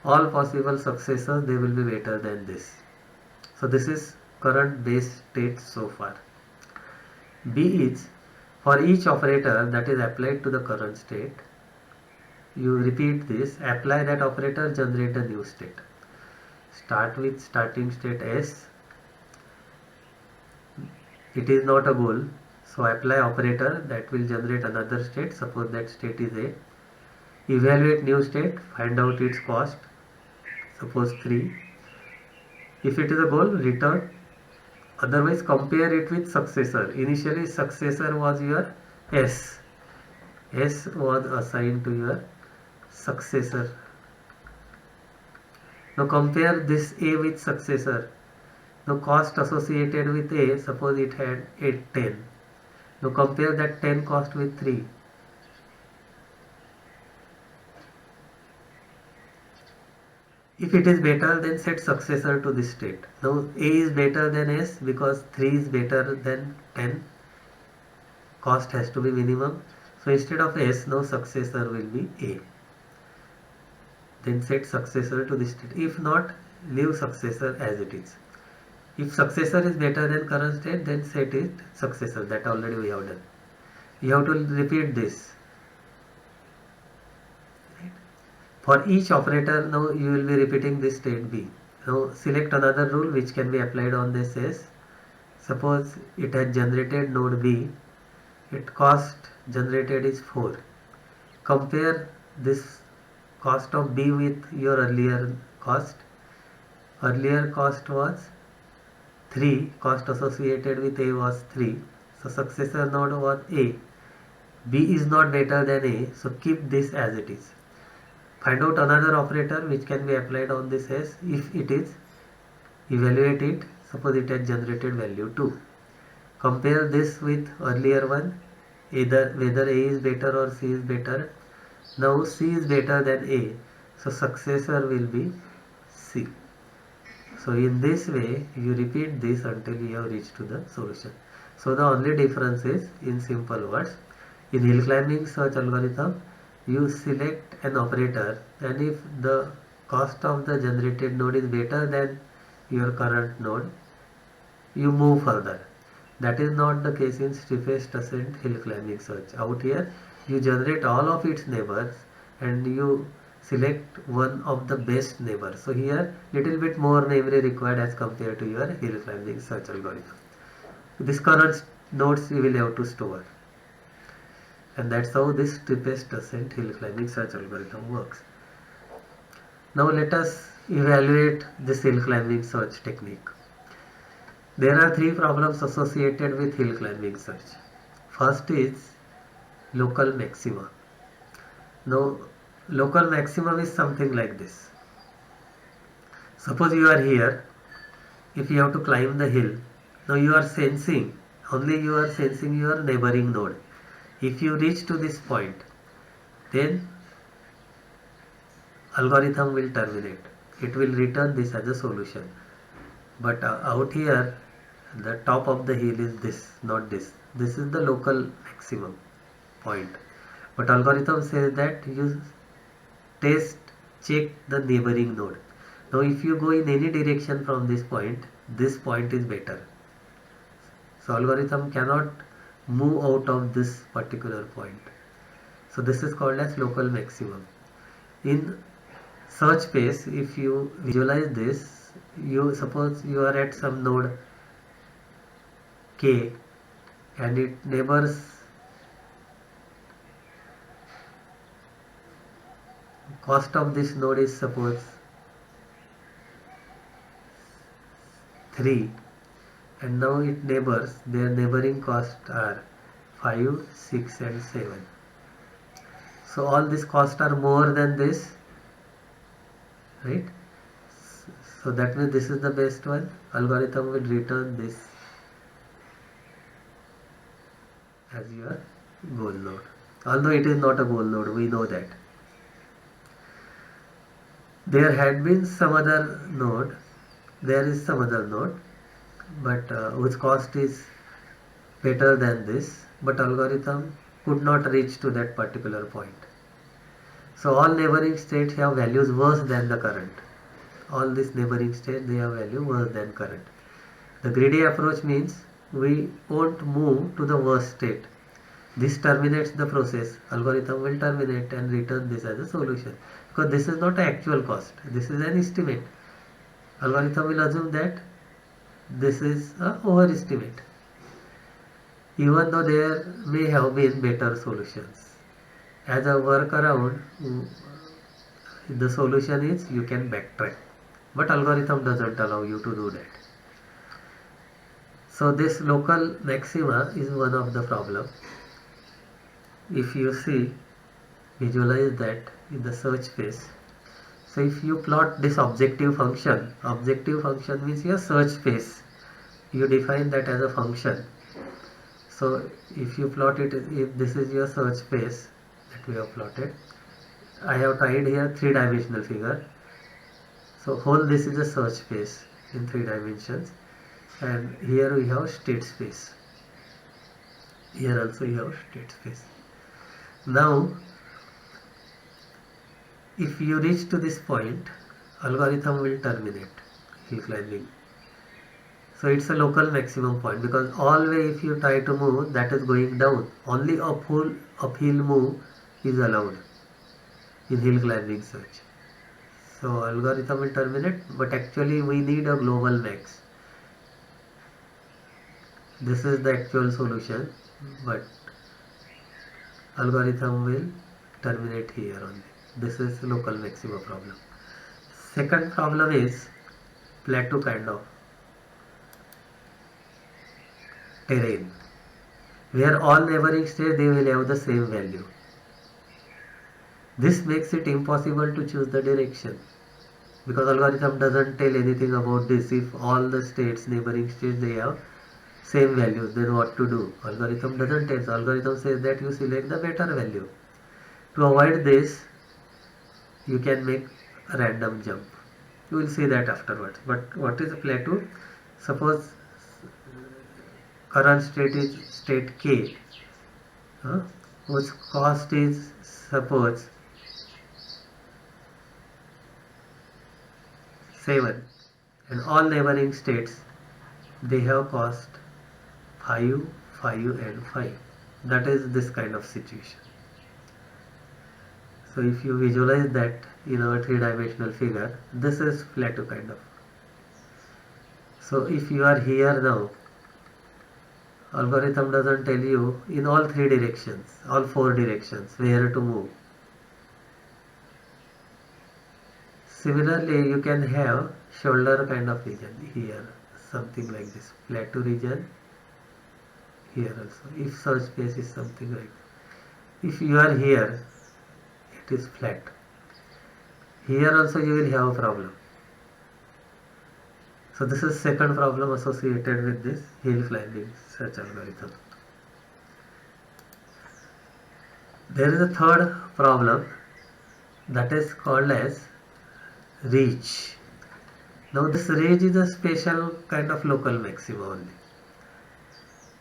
all possible successors, they will be better than this. So this is current base state so far. B is for each operator that is applied to the current state, you repeat this, apply that operator, generate a new state. Start with starting state S. It is not a goal, so apply operator that will generate another state. Suppose that state is A. Evaluate new state, find out its cost, suppose 3. If it is a goal, return. Otherwise compare it with successor. Initially successor was your S. S was assigned to your successor. Now compare this A with successor. Now cost associated with A, suppose it had 10. Now compare that 10 cost with 3. If it is better, then set successor to this state. Now A is better than S because 3 is better than 10. Cost has to be minimum. So instead of S, now successor will be A. Then set successor to this state. If not, leave successor as it is. If successor is better than current state, then set it successor. That already we have done. You have to repeat this. For each operator, now you will be repeating this state B. Now select another rule which can be applied on this S. Suppose it has generated node B. Its cost generated is 4. Compare this cost of B with your earlier cost. Earlier cost was 3. Cost associated with A was 3. So successor node was A. B is not better than A. So keep this as it is. Find out another operator which can be applied on this S. If it is, evaluate it. Suppose it has generated value 2. Compare this with earlier one, either whether A is better or C is better. Now C is better than A, so successor will be C. So in this way you repeat this until you have reached to the solution. So the only difference is, in simple words, in hill climbing search algorithm, you select an operator, and if the cost of the generated node is better than your current node, you move further. That is not the case in steepest ascent hill climbing search. Out here you generate all of its neighbors and you select one of the best neighbors. So here little bit more memory required as compared to your hill climbing search algorithm. This current nodes you will have to store. And that's how this steepest ascent hill climbing search algorithm works. Now let us evaluate this hill climbing search technique. There are 3 problems associated with hill climbing search. First is local maxima. Now local maximum is something like this. Suppose you are here, if you have to climb the hill, now you are sensing, only you are sensing your neighboring node. If you reach to this point, then algorithm will terminate. It will return this as a solution. But out here, the top of the hill is this, not this. This is the local maximum point. But algorithm says that you test, check the neighboring node. Now if you go in any direction from this point is better. So algorithm cannot move out of this particular point. So this is called as local maximum. In search space, if you visualize this, you suppose you are at some node K and it neighbors cost of this node is suppose 3, and now it neighbors, their neighboring costs are 5, 6 and 7. So all these costs are more than this, right? So that means this is the best one. Algorithm will return this as your goal node. Although it is not a goal node, we know that. There had been some other node, there is some other node, but whose cost is better than this, but algorithm could not reach to that particular point. So all neighboring states have values worse than the current. All these neighboring states, they have value worse than current. The greedy approach means we won't move to the worst state. This terminates the process. Algorithm will terminate and return this as a solution, because this is not an actual cost, this is an estimate. Algorithm will assume that this is an overestimate, even though there may have been better solutions. As a workaround, the solution is you can backtrack, but algorithm doesn't allow you to do that. So this local maxima is one of the problem. If you see, visualize that in the search phase. So if you plot this objective function means your search phase, you define that as a function. So if you plot it, if this is your search phase that we have plotted, I have tried here 3-dimensional figure. So whole this is a search phase in 3 dimensions, and here we have state space. Here also you have state space. Now if you reach to this point, algorithm will terminate hill climbing. So it's a local maximum point, because all way if you try to move, that is going down. Only uphill move is allowed in hill climbing search. So algorithm will terminate, but actually we need a global max. This is the actual solution, but algorithm will terminate here only. This is local maxima problem. Second problem is plateau kind of terrain, where all neighboring states, they will have the same value. This makes it impossible to choose the direction, because algorithm doesn't tell anything about this. If all the states, neighboring states, they have same values, then what to do? Algorithm doesn't tell. So algorithm says that you select the better value. To avoid this, you can make a random jump. You will see that afterwards. But what is a plateau? Suppose current state is state K, whose cost is suppose 7, and all neighboring states, they have cost 5, 5 and 5. That is this kind of situation. So if you visualize that in our 3-dimensional figure, this is plateau kind of. So if you are here now, algorithm doesn't tell you in all 3 directions, all 4 directions, where to move. Similarly, you can have shoulder kind of region here, something like this, plateau region here also, if search space is something like that. If you are here, it is flat. Here also you will have a problem. So this is second problem associated with this hill climbing search algorithm. There is a third problem. that is called as reach. Now this reach is a special kind of local maxima only.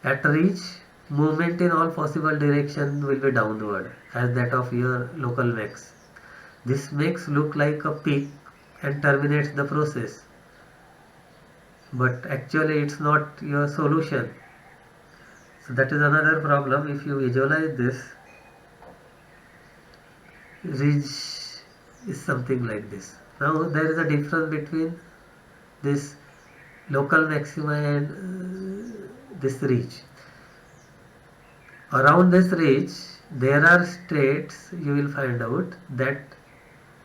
At reach, movement in all possible directions will be downward as that of your local max. This makes look like a peak and terminates the process, but actually it's not your solution. So that is another problem. If you visualize this, reach is something like this. Now there is a difference between this local maxima and this reach. Around this reach there are states you will find out that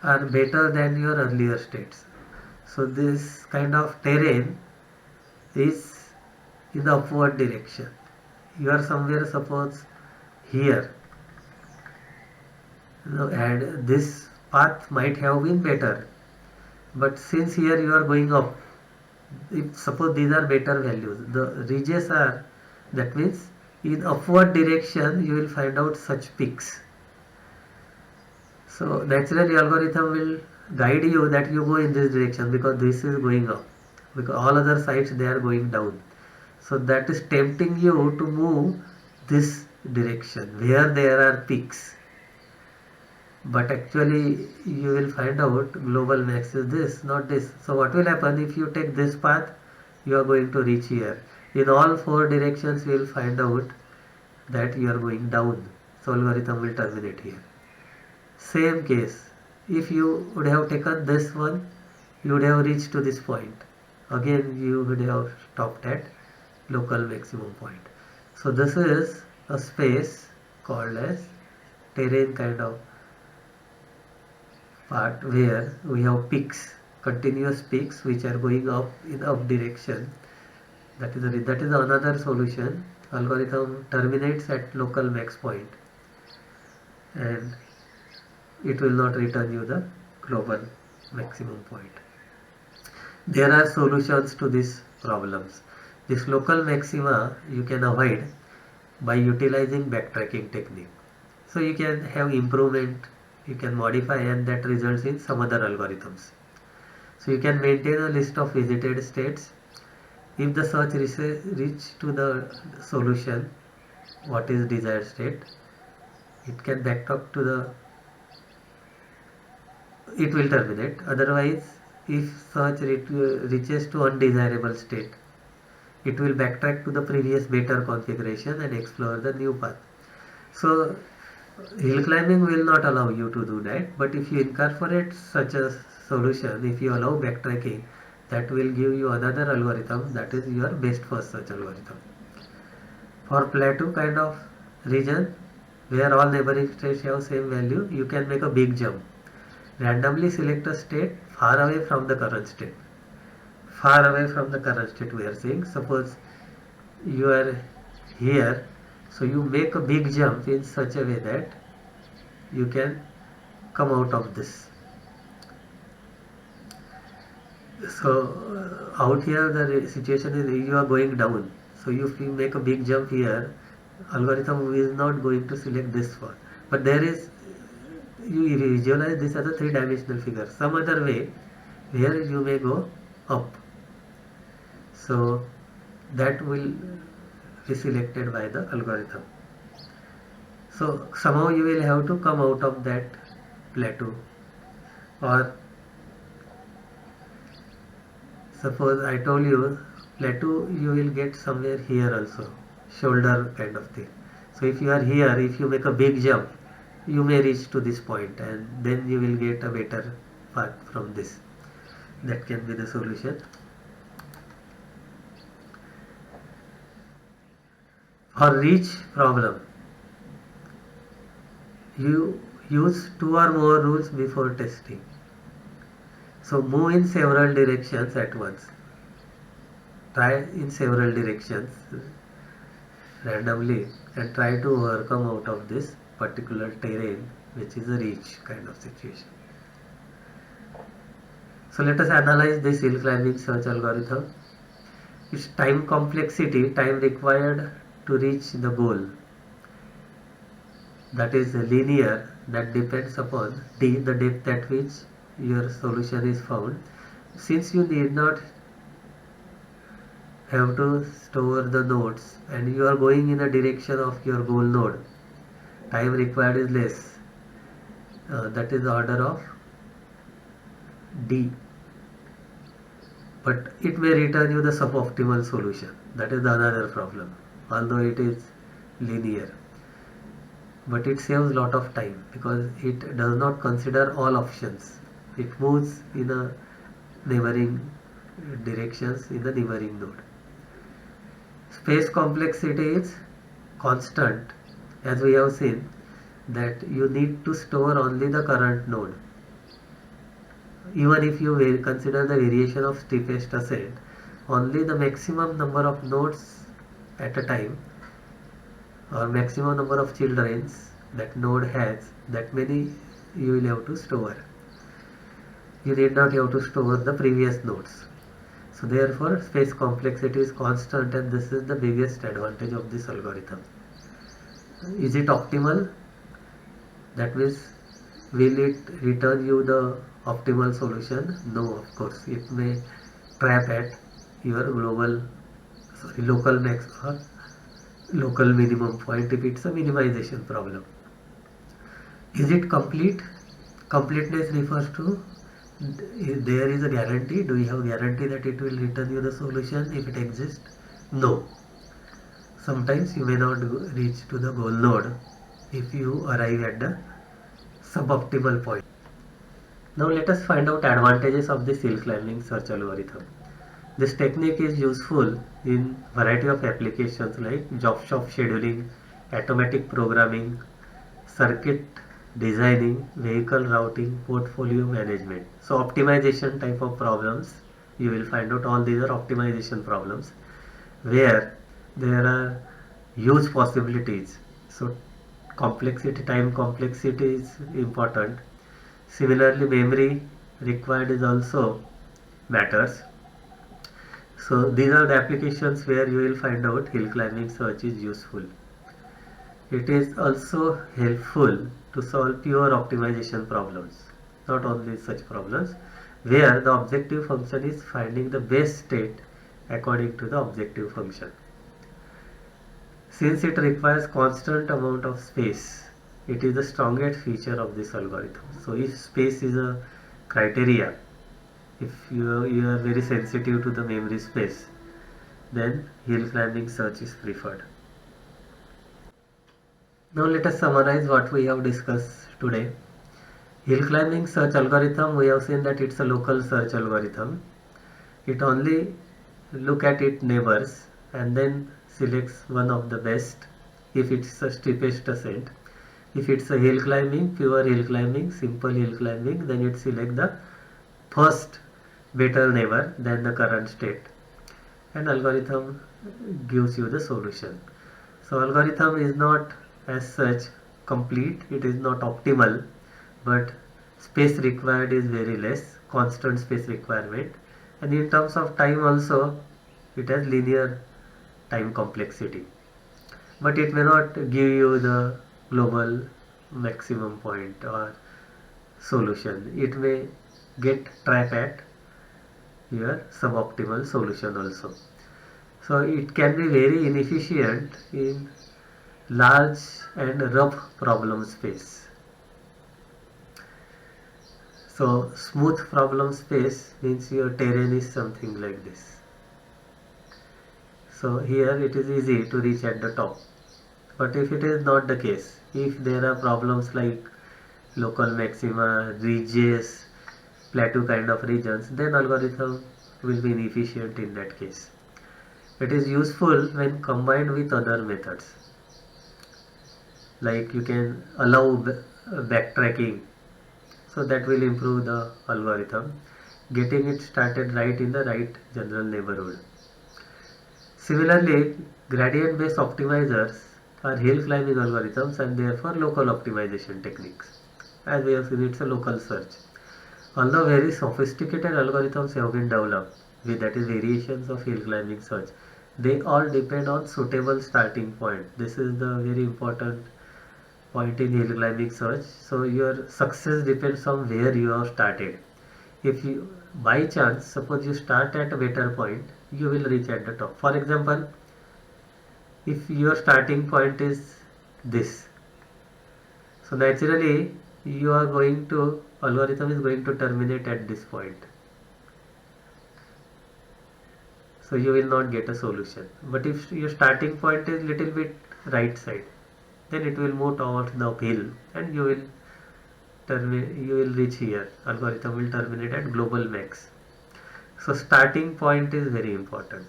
are better than your earlier states. So this kind of terrain is in the upward direction. You are somewhere, suppose here, and this path might have been better, but since here you are going up, if suppose these are better values, the ridges are, that means in upward direction you will find out such peaks. So naturally algorithm will guide you that you go in this direction because this is going up, because all other sides they are going down. So that is tempting you to move this direction where there are peaks, but actually you will find out global max is this, not this. So what will happen if you take this path? You are going to reach here. In all four directions you will find out that you are going down, so algorithm will terminate here. Same case, if you would have taken this one, you would have reached to this point. Again you would have stopped at local maximum point. So this is a space called as terrain kind of part where we have peaks, continuous peaks which are going up in up direction. That is another solution. Algorithm terminates at local max point and it will not return you the global maximum point. There are solutions to these problems. This local maxima you can avoid by utilizing backtracking technique. So you can have improvement, you can modify, and that results in some other algorithms. So you can maintain a list of visited states. If the search reach to the solution, what is desired state, it can backtrack to the, it will terminate. Otherwise, if search reaches to undesirable state, it will backtrack to the previous better configuration and explore the new path. So hill climbing will not allow you to do that, but if you incorporate such a solution, if you allow backtracking, that will give you another algorithm, that is your best first search algorithm. For plateau kind of region where all neighboring states have same value, you can make a big jump. Randomly select a state far away from the current state. Far away from the current state we are saying. Suppose you are here, so you make a big jump in such a way that you can come out of this. So out here the situation is you are going down. So if you make a big jump here, algorithm is not going to select this one. But there is, you visualize this as a three-dimensional figure. Some other way where you may go up. So that will be selected by the algorithm. So somehow you will have to come out of that plateau, or suppose I told you plateau, you will get somewhere here also, shoulder kind of thing. So if you are here, if you make a big jump, you may reach to this point and then you will get a better path from this. That can be the solution. For reach problem, you use two or more rules before testing. So move in several directions at once. Try in several directions randomly and try to overcome out of this particular terrain, which is a reach kind of situation. So let us analyze this hill climbing search algorithm. Its time complexity, time required to reach the goal, that is linear that depends upon D, the depth at which your solution is found. Since you need not have to store the nodes and you are going in the direction of your goal node, time required is less. That is order of D, but it may return you the suboptimal solution. That is another problem, although it is linear, but it saves lot of time because it does not consider all options. It moves in a neighboring directions in the neighboring node. Space complexity is constant, as we have seen that you need to store only the current node. Even if you consider the variation of steepest ascent, only the maximum number of nodes at a time or maximum number of children that node has, that many you will have to store. You need not have to store the previous nodes. So therefore space complexity is constant, and this is the biggest advantage of this algorithm. Is it optimal? That means, will it return you the optimal solution? No, of course. It may trap at your local max or local minimum point if it's a minimization problem. Is it complete? Completeness refers to there is a guarantee. Do you have guarantee that it will return you the solution if it exists? No. Sometimes you may not reach to the goal node if you arrive at the suboptimal point. Now let us find out advantages of this hill climbing search algorithm. This technique is useful in variety of applications like job shop scheduling, automatic programming, circuit designing, vehicle routing, portfolio management. So optimization type of problems, you will find out all these are optimization problems where there are huge possibilities. So time complexity is important. Similarly, memory required is also matters. So these are the applications where you will find out hill climbing search is useful. It is also helpful to solve pure optimization problems, not only such problems where the objective function is finding the best state according to the objective function. Since it requires constant amount of space, it is the strongest feature of this algorithm. So if space is a criteria, if you are very sensitive to the memory space, then hill climbing search is preferred. Now let us summarize what we have discussed today. Hill climbing search algorithm, we have seen that it's a local search algorithm. It only look at its neighbors and then selects one of the best if it's a steepest ascent. If it's a hill climbing, pure hill climbing, simple hill climbing, then it select the first better neighbor than the current state, and algorithm gives you the solution. So algorithm is not as such complete, it is not optimal, but space required is very less, constant space requirement, and in terms of time also it has linear time complexity, but it may not give you the global maximum point or solution. It may get trapped at your suboptimal solution also. So it can be very inefficient in large and rough problem space. So smooth problem space means your terrain is something like this. So here it is easy to reach at the top. But if it is not the case, if there are problems like local maxima, ridges, plateau kind of regions, then algorithm will be inefficient in that case. It is useful when combined with other methods. Like you can allow backtracking, so that will improve the algorithm, getting it started right in the right general neighborhood. Similarly, gradient based optimizers are hill climbing algorithms and therefore local optimization techniques. As we have seen, it's a local search. Although very sophisticated algorithms have been developed with that is variations of hill climbing search, they all depend on suitable starting point. This is the very important point in hill climbing search. So your success depends on where you have started. If you by chance suppose you start at a better point, you will reach at the top. For example, if your starting point is this, so naturally you are going to algorithm is going to terminate at this point, so you will not get a solution. But if your starting point is little bit right side, then it will move towards the uphill and you will reach here. Algorithm will terminate at global max. So starting point is very important.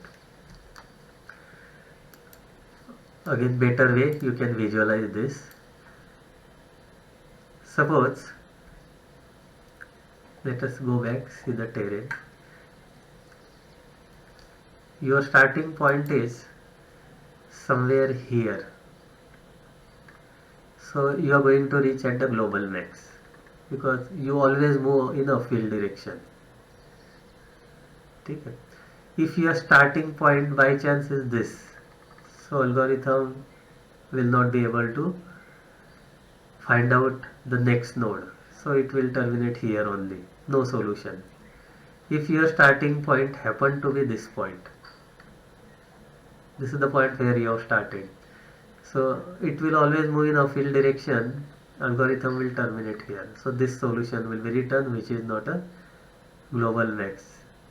Again, better way you can visualize this. Suppose, let us go back, see the terrain. Your starting point is somewhere here. So you are going to reach at the global max because you always move in a field direction. Okay. If your starting point by chance is this, so algorithm will not be able to find out the next node, so it will terminate here only, no solution. If your starting point happen to be this point, this is the point where you have started, so it will always move in a field direction, algorithm will terminate here, so this solution will be returned, which is not a global max,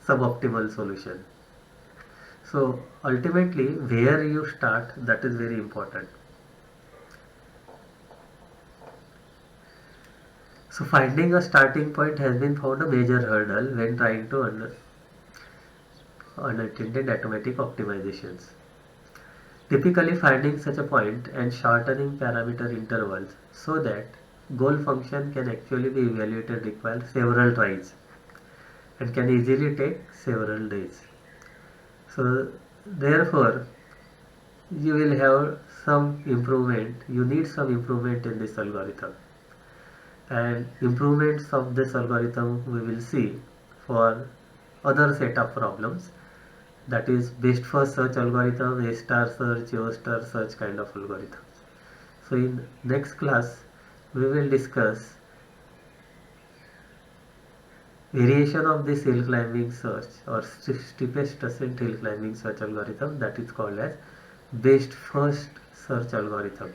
suboptimal solution. So ultimately where you start, that is very important. So finding a starting point has been found a major hurdle when trying to unattended automatic optimizations. Typically finding such a point and shortening parameter intervals so that goal function can actually be evaluated requires several tries and can easily take several days. So therefore you will have some improvement, you need some improvement in this algorithm, and improvements of this algorithm we will see for other set of problems, that is best first search algorithm, A star search, O star search kind of algorithms. So in next class we will discuss variation of this hill climbing search or steepest ascent hill climbing search algorithm, that is called as best first search algorithm.